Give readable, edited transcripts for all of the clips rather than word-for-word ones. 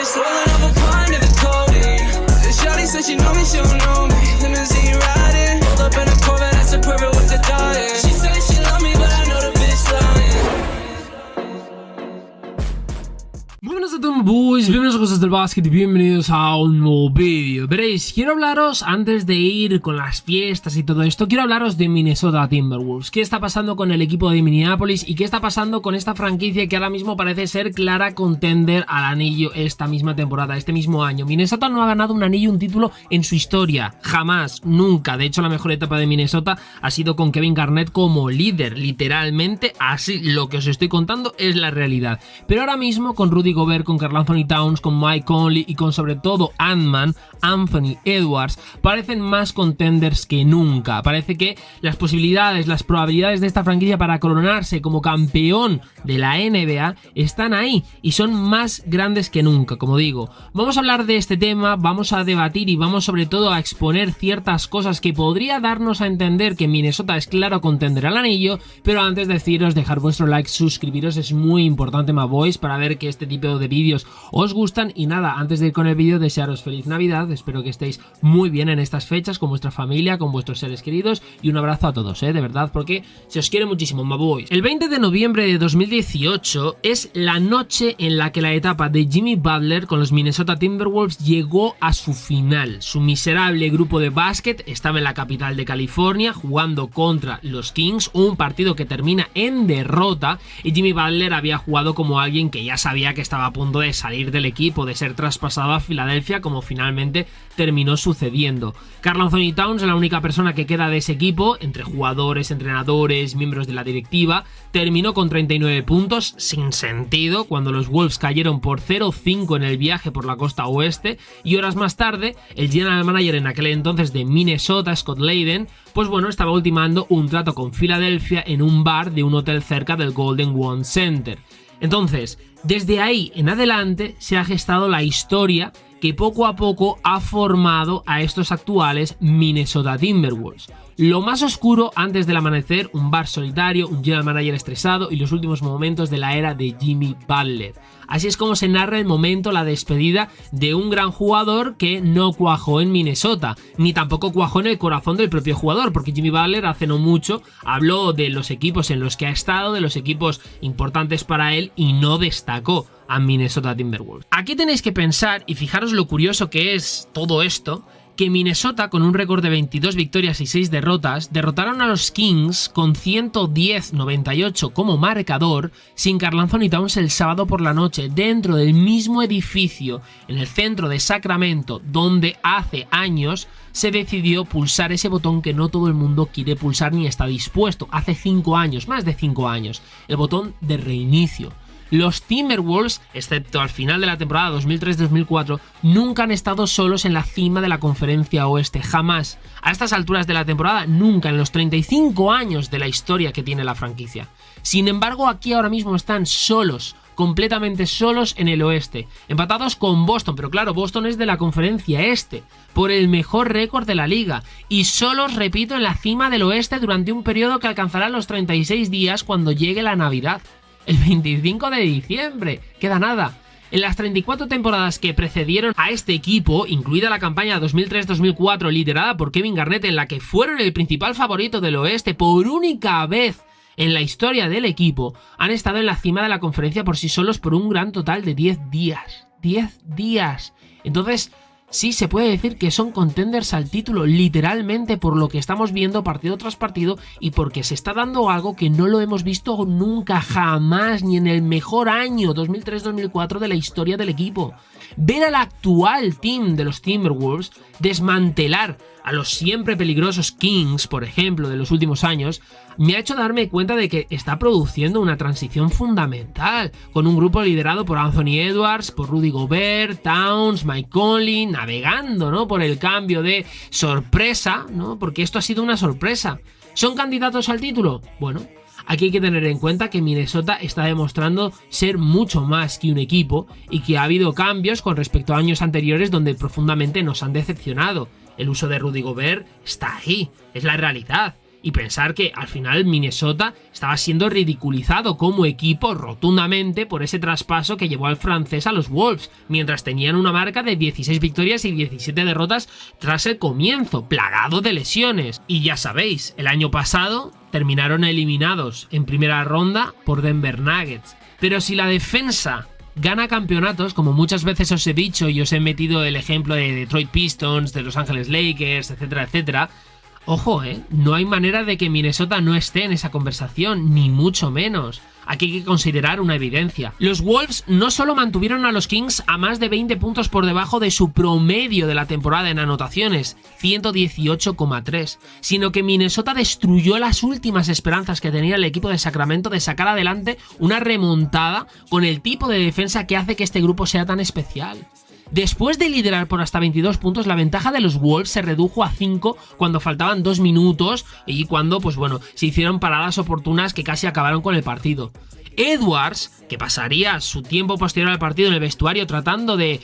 wrist, rolling up a pint of the codeine. The shawty said she know me, she don't know me. Limousine riding, pulled up in a Corvette, that's a perfect with the dying. She said she love me, but I know the bitch lying. Muy buenas a todos, boys, bienvenidos a Cosas del Básquet y bienvenidos a un nuevo vídeo. Veréis, quiero hablaros, antes de ir con las fiestas y todo esto, quiero hablaros de Minnesota Timberwolves. ¿Qué está pasando con el equipo de Minneapolis y qué está pasando con esta franquicia que ahora mismo parece ser clara contender al anillo esta misma temporada, este mismo año? Minnesota no ha ganado un anillo, un título en su historia, jamás, nunca. De hecho, la mejor etapa de Minnesota ha sido con Kevin Garnett como líder, literalmente así. Lo que os estoy contando es la realidad. Pero ahora mismo con Rudy Gobert, con Karl Anthony Towns, con Mike Conley y con sobre todo Ant-Man, Anthony Edwards, parecen más contenders que nunca. Parece que las posibilidades, las probabilidades de esta franquicia para coronarse como campeón de la NBA están ahí y son más grandes que nunca, como digo. Vamos a hablar de este tema, vamos a debatir y vamos sobre todo a exponer ciertas cosas que podría darnos a entender que Minnesota es claro contender al anillo, pero antes deciros dejar vuestro like, suscribiros, es muy importante, my boys, para ver que este tipo de vídeos os gustan. Y nada, antes de ir con el vídeo, desearos feliz Navidad, espero que estéis muy bien en estas fechas con vuestra familia, con vuestros seres queridos, y un abrazo a todos, de verdad, porque se os quiere muchísimo, my boys. El 20 de noviembre de 2018 es la noche en la que la etapa de Jimmy Butler con los Minnesota Timberwolves llegó a su final. Su miserable grupo de básquet estaba en la capital de California jugando contra los Kings, un partido que termina en derrota, y Jimmy Butler había jugado como alguien que ya sabía que estaba a punto de salir del equipo, de ser traspasado a Filadelfia, como finalmente terminó sucediendo. Karl Anthony Towns, la única persona que queda de ese equipo, entre jugadores, entrenadores, miembros de la directiva, terminó con 39 puntos, sin sentido, cuando los Wolves cayeron por 0-5 en el viaje por la costa oeste, y horas más tarde, el general manager en aquel entonces de Minnesota, Scott Layden, pues bueno, estaba ultimando un trato con Filadelfia en un bar de un hotel cerca del Golden One Center. Entonces, desde ahí en adelante se ha gestado la historia que poco a poco ha formado a estos actuales Minnesota Timberwolves. Lo más oscuro antes del amanecer, un bar solitario, un general manager estresado y los últimos momentos de la era de Jimmy Butler. Así es como se narra el momento, la despedida de un gran jugador que no cuajó en Minnesota, ni tampoco cuajó en el corazón del propio jugador, porque Jimmy Butler hace no mucho habló de los equipos en los que ha estado, de los equipos importantes para él, y no destacó a Minnesota Timberwolves. Aquí tenéis que pensar, y fijaros lo curioso que es todo esto, que Minnesota, con un récord de 22 victorias y 6 derrotas, derrotaron a los Kings con 110-98 como marcador, sin Karl Anthony Towns el sábado por la noche, dentro del mismo edificio, en el centro de Sacramento, donde hace años se decidió pulsar ese botón que no todo el mundo quiere pulsar ni está dispuesto. Hace 5 años, más de 5 años, el botón de reinicio. Los Timberwolves, excepto al final de la temporada 2003-2004, nunca han estado solos en la cima de la conferencia oeste, jamás. A estas alturas de la temporada, nunca, en los 35 años de la historia que tiene la franquicia. Sin embargo, aquí ahora mismo están solos, completamente solos en el oeste, empatados con Boston, pero claro, Boston es de la conferencia este, por el mejor récord de la liga, y solos, repito, en la cima del oeste durante un periodo que alcanzará los 36 días cuando llegue la Navidad. El 25 de diciembre, queda nada. En las 34 temporadas que precedieron a este equipo, incluida la campaña 2003-2004 liderada por Kevin Garnett, en la que fueron el principal favorito del oeste por única vez en la historia del equipo, han estado en la cima de la conferencia por sí solos por un gran total de 10 días. 10 días. Entonces, sí se puede decir que son contenders al título, literalmente, por lo que estamos viendo partido tras partido y porque se está dando algo que no lo hemos visto nunca, jamás, ni en el mejor año 2003-2004 de la historia del equipo. Ver al actual team de los Timberwolves desmantelar a los siempre peligrosos Kings, por ejemplo, de los últimos años, me ha hecho darme cuenta de que está produciendo una transición fundamental, con un grupo liderado por Anthony Edwards, por Rudy Gobert, Towns, Mike Conley, navegando, ¿no?, por el cambio de sorpresa, ¿no?, porque esto ha sido una sorpresa. ¿Son candidatos al título? Bueno, aquí hay que tener en cuenta que Minnesota está demostrando ser mucho más que un equipo y que ha habido cambios con respecto a años anteriores donde profundamente nos han decepcionado. El uso de Rudy Gobert está ahí, es la realidad. Y pensar que al final Minnesota estaba siendo ridiculizado como equipo rotundamente por ese traspaso que llevó al francés a los Wolves, mientras tenían una marca de 16 victorias y 17 derrotas tras el comienzo, plagado de lesiones. Y ya sabéis, el año pasado terminaron eliminados en primera ronda por Denver Nuggets. Pero si la defensa gana campeonatos, como muchas veces os he dicho y os he metido el ejemplo de Detroit Pistons, de Los Ángeles Lakers, etcétera, etcétera, ojo, no hay manera de que Minnesota no esté en esa conversación, ni mucho menos. Aquí hay que considerar una evidencia. Los Wolves no solo mantuvieron a los Kings a más de 20 puntos por debajo de su promedio de la temporada en anotaciones, 118,3, sino que Minnesota destruyó las últimas esperanzas que tenía el equipo de Sacramento de sacar adelante una remontada con el tipo de defensa que hace que este grupo sea tan especial. Después de liderar por hasta 22 puntos, la ventaja de los Wolves se redujo a 5 cuando faltaban 2 minutos y cuando, se hicieron paradas oportunas que casi acabaron con el partido. Edwards, que pasaría su tiempo posterior al partido en el vestuario tratando de,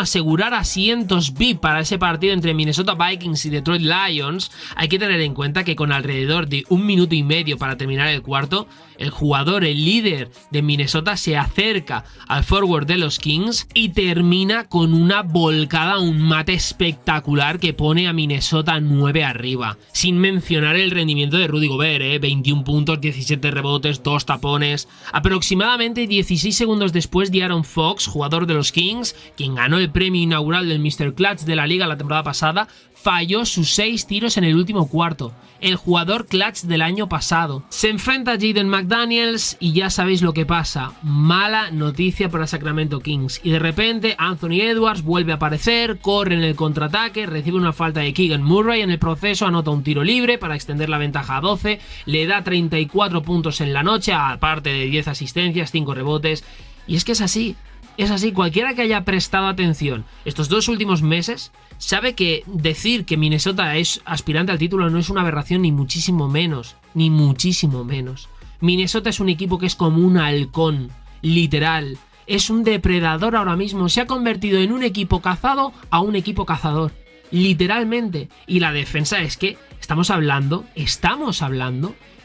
asegurar asientos VIP para ese partido entre Minnesota Vikings y Detroit Lions, hay que tener en cuenta que con alrededor de 1 minuto y medio para terminar el cuarto, el jugador, el líder de Minnesota, se acerca al forward de los Kings y termina con una volcada, un mate espectacular que pone a Minnesota 9 arriba. Sin mencionar el rendimiento de Rudy Gobert, 21 puntos, 17 rebotes, 2 tapones. Aproximadamente 16 segundos después, De'Aaron Fox, jugador de los Kings, quien ganó el premio inaugural del Mr. Clutch de la liga la temporada pasada, falló sus 6 tiros en el último cuarto. El jugador clutch del año pasado. Se enfrenta a Jaden McDaniels y ya sabéis lo que pasa. Mala noticia para Sacramento Kings. Y de repente Anthony Edwards vuelve a aparecer, corre en el contraataque, recibe una falta de Keegan Murray, en el proceso anota un tiro libre para extender la ventaja a 12, le da 34 puntos en la noche, aparte de 10 asistencias, 5 rebotes. Y es que es así. Es así, cualquiera que haya prestado atención estos 2 últimos meses sabe que decir que Minnesota es aspirante al título no es una aberración, ni muchísimo menos, ni muchísimo menos. Minnesota es un equipo que es como un halcón, literal, es un depredador ahora mismo, se ha convertido en un equipo cazado a un equipo cazador, literalmente. Y la defensa es que estamos hablando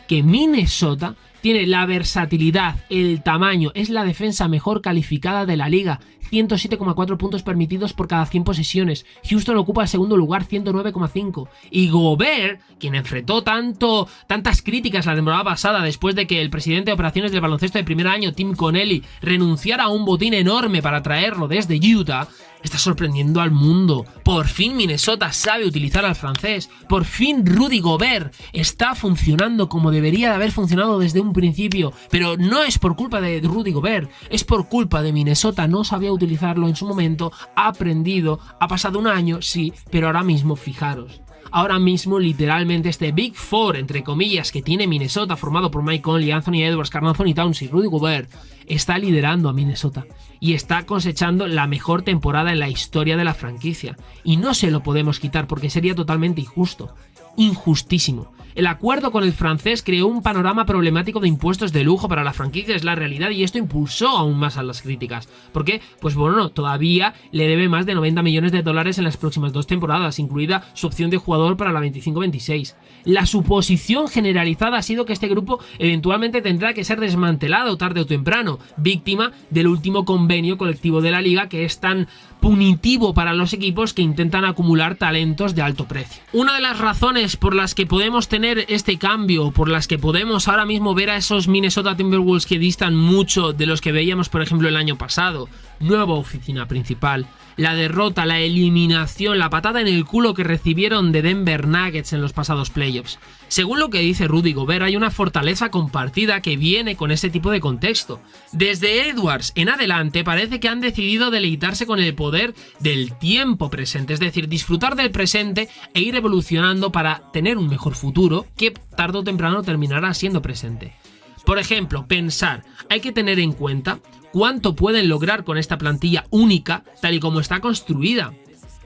que Minnesota tiene la versatilidad, el tamaño, es la defensa mejor calificada de la liga, 107,4 puntos permitidos por cada 100 posesiones. Houston ocupa el segundo lugar, 109,5. Y Gobert, quien enfrentó tantas críticas la temporada pasada después de que el presidente de operaciones del baloncesto de primer año, Tim Connelly, renunciara a un botín enorme para traerlo desde Utah, está sorprendiendo al mundo. Por fin Minnesota sabe utilizar al francés. Por fin Rudy Gobert está funcionando como debería de haber funcionado desde un principio. Pero no es por culpa de Rudy Gobert, es por culpa de Minnesota. No sabía utilizarlo en su momento, ha aprendido, ha pasado un año, sí, pero ahora mismo fijaros. Ahora mismo, literalmente, este Big Four, entre comillas, que tiene Minnesota, formado por Mike Conley, Anthony Edwards, Karl Anthony Towns y Rudy Gobert, está liderando a Minnesota y está cosechando la mejor temporada en la historia de la franquicia. Y no se lo podemos quitar porque sería totalmente injusto. Injustísimo. El acuerdo con el francés creó un panorama problemático de impuestos de lujo para la franquicia, es la realidad, y esto impulsó aún más a las críticas. ¿Por qué? Pues todavía le debe más de 90 millones de dólares en las próximas 2 temporadas, incluida su opción de jugador para la 25-26. La suposición generalizada ha sido que este grupo eventualmente tendrá que ser desmantelado tarde o temprano, víctima del último convenio colectivo de la liga, que es tan punitivo para los equipos que intentan acumular talentos de alto precio. Una de las razones por las que podemos tener este cambio, por las que podemos ahora mismo ver a esos Minnesota Timberwolves que distan mucho de los que veíamos, por ejemplo, el año pasado, nueva oficina principal, la derrota, la eliminación, la patada en el culo que recibieron de Denver Nuggets en los pasados playoffs. Según lo que dice Rudy Gobert, hay una fortaleza compartida que viene con ese tipo de contexto. Desde Edwards en adelante parece que han decidido deleitarse con el poder del tiempo presente, es decir, disfrutar del presente e ir evolucionando para tener un mejor futuro que tarde o temprano terminará siendo presente. Por ejemplo, hay que tener en cuenta cuánto pueden lograr con esta plantilla única tal y como está construida.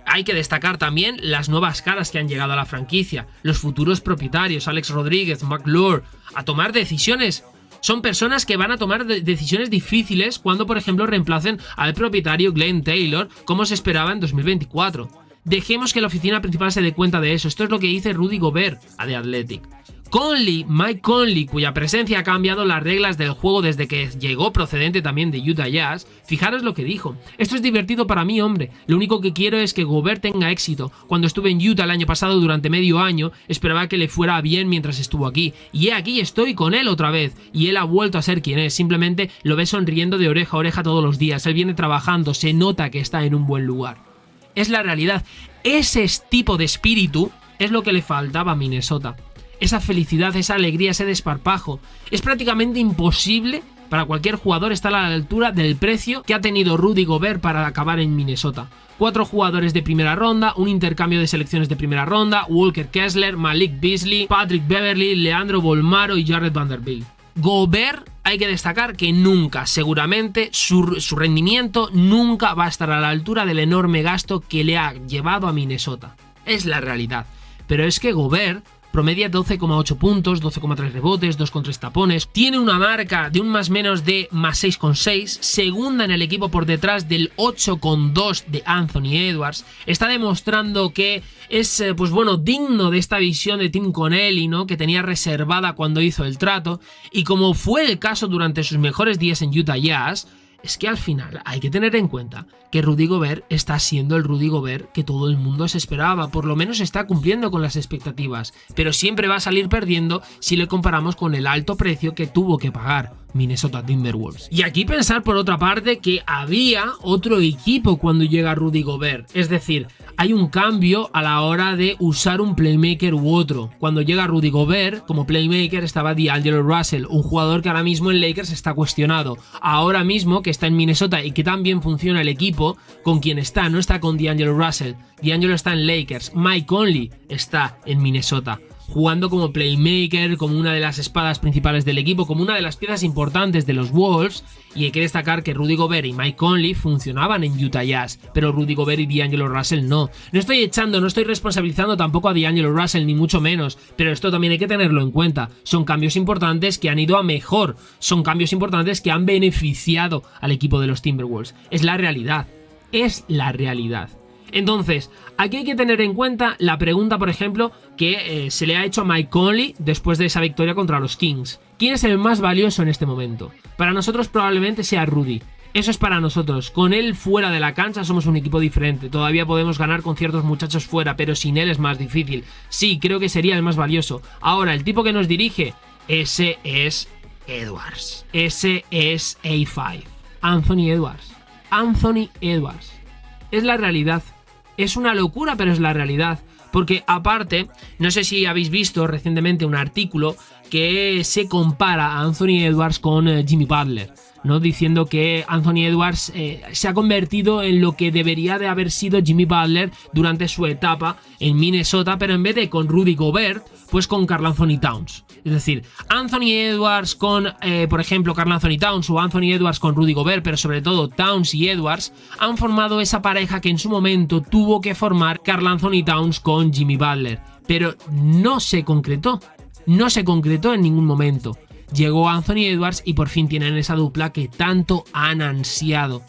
Hay que destacar también las nuevas caras que han llegado a la franquicia, los futuros propietarios, Alex Rodríguez, McClure, a tomar decisiones. Son personas que van a tomar decisiones difíciles cuando, por ejemplo, reemplacen al propietario Glenn Taylor, como se esperaba en 2024. Dejemos que la oficina principal se dé cuenta de eso. Esto es lo que dice Rudy Gobert a The Athletic. Mike Conley, cuya presencia ha cambiado las reglas del juego desde que llegó, procedente también de Utah Jazz, fijaros lo que dijo: esto es divertido para mí, hombre, lo único que quiero es que Gobert tenga éxito. Cuando estuve en Utah el año pasado durante medio año, esperaba que le fuera bien mientras estuvo aquí, y aquí estoy con él otra vez, y él ha vuelto a ser quien es, simplemente lo ves sonriendo de oreja a oreja todos los días, él viene trabajando, se nota que está en un buen lugar. Es la realidad, ese tipo de espíritu es lo que le faltaba a Minnesota. Esa felicidad, esa alegría, ese desparpajo. Es prácticamente imposible para cualquier jugador estar a la altura del precio que ha tenido Rudy Gobert para acabar en Minnesota. 4 jugadores de primera ronda, un intercambio de selecciones de primera ronda, Walker Kessler, Malik Beasley, Patrick Beverley, Leandro Bolmaro y Jared Vanderbilt. Gobert, hay que destacar que nunca, seguramente, su rendimiento nunca va a estar a la altura del enorme gasto que le ha llevado a Minnesota. Es la realidad. Pero es que Gobert promedia 12,8 puntos, 12,3 rebotes, 2,3 tapones, tiene una marca de un más menos de más 6,6, segunda en el equipo por detrás del 8,2 de Anthony Edwards. Está demostrando que es, digno de esta visión de Tim Connelly, ¿no?, que tenía reservada cuando hizo el trato, y como fue el caso durante sus mejores días en Utah Jazz, es que al final hay que tener en cuenta que Rudy Gobert está siendo el Rudy Gobert que todo el mundo se esperaba, por lo menos está cumpliendo con las expectativas, pero siempre va a salir perdiendo si le comparamos con el alto precio que tuvo que pagar Minnesota Timberwolves. Y aquí pensar por otra parte que había otro equipo cuando llega Rudy Gobert, es decir, hay un cambio a la hora de usar un playmaker u otro. Cuando llega Rudy Gobert, como playmaker estaba D'Angelo Russell, un jugador que ahora mismo en Lakers está cuestionado. Ahora mismo que está en Minnesota y que también funciona el equipo, con quien está, no está con D'Angelo Russell. D'Angelo está en Lakers, Mike Conley está en Minnesota, jugando como playmaker, como una de las espadas principales del equipo, como una de las piezas importantes de los Wolves. Y hay que destacar que Rudy Gobert y Mike Conley funcionaban en Utah Jazz, pero Rudy Gobert y D'Angelo Russell no. No estoy responsabilizando tampoco a D'Angelo Russell, ni mucho menos, pero esto también hay que tenerlo en cuenta. Son cambios importantes que han ido a mejor, son cambios importantes que han beneficiado al equipo de los Timberwolves. Es la realidad, es la realidad. Entonces, aquí hay que tener en cuenta la pregunta, por ejemplo, que se le ha hecho a Mike Conley después de esa victoria contra los Kings. ¿Quién es el más valioso en este momento? Para nosotros probablemente sea Rudy. Eso es para nosotros. Con él fuera de la cancha somos un equipo diferente. Todavía podemos ganar con ciertos muchachos fuera, pero sin él es más difícil. Sí, creo que sería el más valioso. Ahora, el tipo que nos dirige, ese es Edwards. Ese es A5. Anthony Edwards. Anthony Edwards. Es la realidad. Es una locura, pero es la realidad. Porque aparte, no sé si habéis visto recientemente un artículo que se compara a Anthony Edwards con Jimmy Butler, ¿no? Diciendo que Anthony Edwards se ha convertido en lo que debería de haber sido Jimmy Butler durante su etapa en Minnesota, pero en vez de con Rudy Gobert, pues con Karl Anthony Towns. Es decir, Anthony Edwards con, por ejemplo, Karl Anthony Towns, o Anthony Edwards con Rudy Gobert, pero sobre todo Towns y Edwards, han formado esa pareja que en su momento tuvo que formar Karl Anthony Towns con Jimmy Butler, pero no se concretó en ningún momento. Llegó Anthony Edwards y por fin tienen esa dupla que tanto han ansiado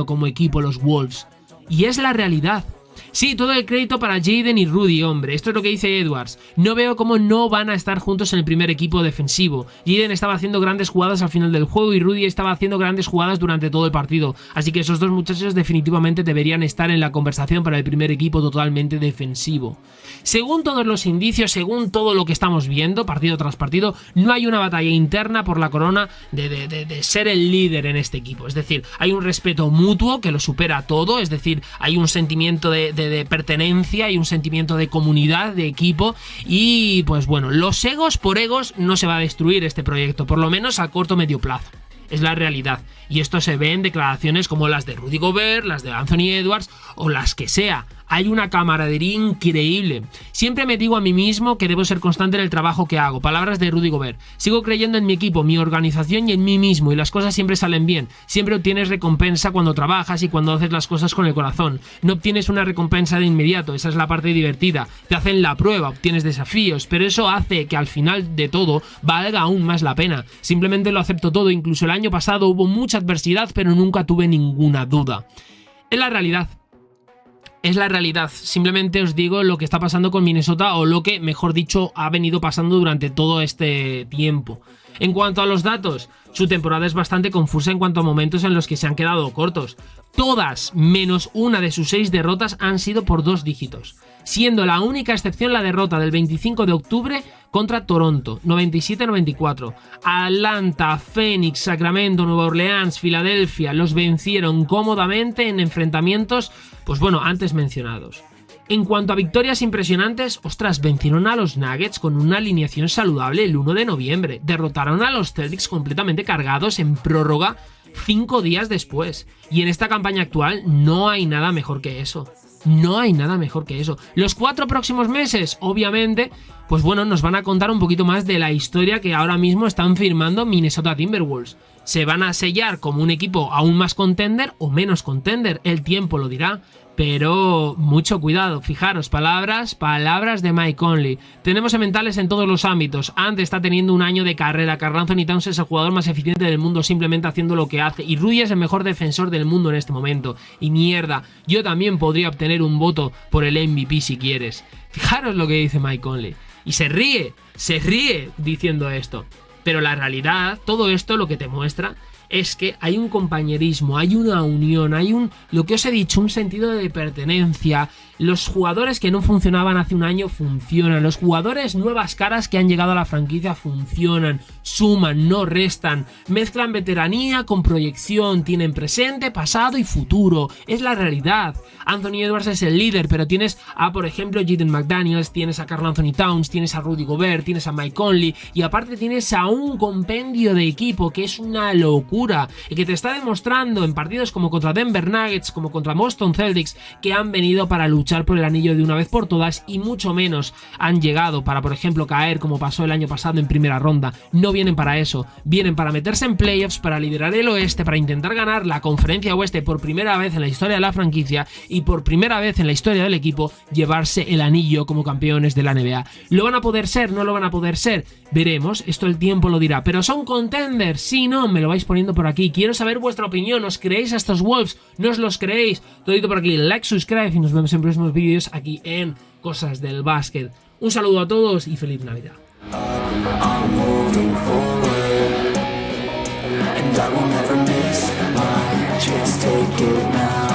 como equipo los Wolves. Y es la realidad. Sí, todo el crédito para Jaden y Rudy, hombre. Esto es lo que dice Edwards. No veo cómo no van a estar juntos en el primer equipo defensivo. Jaden estaba haciendo grandes jugadas al final del juego y Rudy estaba haciendo grandes jugadas durante todo el partido. Así que esos dos muchachos definitivamente deberían estar en la conversación para el primer equipo totalmente defensivo. Según todos los indicios, según todo lo que estamos viendo, partido tras partido, no hay una batalla interna por la corona de ser el líder en este equipo. Es decir, hay un respeto mutuo que lo supera todo. Es decir, hay un sentimiento de pertenencia y un sentimiento de comunidad, de equipo, y pues bueno, los egos por egos no se va a destruir este proyecto, por lo menos a corto o medio plazo. Es la realidad. Y esto se ve en declaraciones como las de Rudy Gobert, las de Anthony Edwards o las que sea. Hay una camaradería increíble. Siempre me digo a mí mismo que debo ser constante en el trabajo que hago. Palabras de Rudy Gobert. Sigo creyendo en mi equipo, mi organización y en mí mismo, y las cosas siempre salen bien. Siempre obtienes recompensa cuando trabajas y cuando haces las cosas con el corazón. No obtienes una recompensa de inmediato, esa es la parte divertida. Te hacen la prueba, obtienes desafíos, pero eso hace que al final de todo valga aún más la pena. Simplemente lo acepto todo. Incluso el año pasado hubo mucha adversidad, pero nunca tuve ninguna duda. Es la realidad. Es la realidad, simplemente os digo lo que está pasando con Minnesota o lo que, mejor dicho, ha venido pasando durante todo este tiempo. En cuanto a los datos, su temporada es bastante confusa en cuanto a momentos en los que se han quedado cortos. Todas, menos una de sus 6 derrotas han sido por 2 dígitos, siendo la única excepción la derrota del 25 de octubre contra Toronto, 97-94. Atlanta, Phoenix, Sacramento, Nueva Orleans, Filadelfia los vencieron cómodamente en enfrentamientos, pues bueno, antes mencionados. En cuanto a victorias impresionantes, ostras, vencieron a los Nuggets con una alineación saludable el 1 de noviembre. Derrotaron a los Celtics completamente cargados en prórroga 5 días después. Y en esta campaña actual no hay nada mejor que eso. No hay nada mejor que eso. Los 4 próximos meses, obviamente, pues bueno, nos van a contar un poquito más de la historia que ahora mismo están firmando Minnesota Timberwolves. ¿Se van a sellar como un equipo aún más contender o menos contender? El tiempo lo dirá. Pero mucho cuidado, fijaros, palabras de Mike Conley. Tenemos sementales en todos los ámbitos. Ant está teniendo un año de carrera. Karl Anthony Towns es el jugador más eficiente del mundo simplemente haciendo lo que hace. Y Rui es el mejor defensor del mundo en este momento. Y mierda, yo también podría obtener un voto por el MVP si quieres. Fijaros lo que dice Mike Conley. Y se ríe diciendo esto. Pero la realidad, todo esto lo que te muestra es que hay un compañerismo, hay una unión, hay lo que os he dicho, un sentido de pertenencia. Los jugadores que no funcionaban hace un año funcionan. Los jugadores nuevas caras que han llegado a la franquicia funcionan, suman, no restan. Mezclan veteranía con proyección, tienen presente, pasado y futuro. Es la realidad. Anthony Edwards es el líder, pero tienes a, por ejemplo, Jaden McDaniels, tienes a Karl Anthony Towns, tienes a Rudy Gobert, tienes a Mike Conley y aparte tienes a un compendio de equipo que es una locura y que te está demostrando en partidos como contra Denver Nuggets, como contra Boston Celtics, que han venido para luchar por el anillo de una vez por todas y mucho menos han llegado para, por ejemplo, caer como pasó el año pasado en primera ronda. No vienen para eso, vienen para meterse en playoffs, para liderar el oeste, para intentar ganar la conferencia oeste por primera vez en la historia de la franquicia y por primera vez en la historia del equipo llevarse el anillo como campeones de la NBA. ¿Lo van a poder ser? ¿No lo van a poder ser? Veremos, esto el tiempo lo dirá. ¿Pero son contenders? Si no, me lo vais poniendo por aquí. Quiero saber vuestra opinión. ¿Os creéis a estos Wolves? ¿No os los creéis? Todito por aquí, like, subscribe y nos vemos en próximos vídeos aquí en Cosas del Básquet. Un saludo a todos y feliz Navidad. I'm moving forward, and I will never miss my chance. Take it now.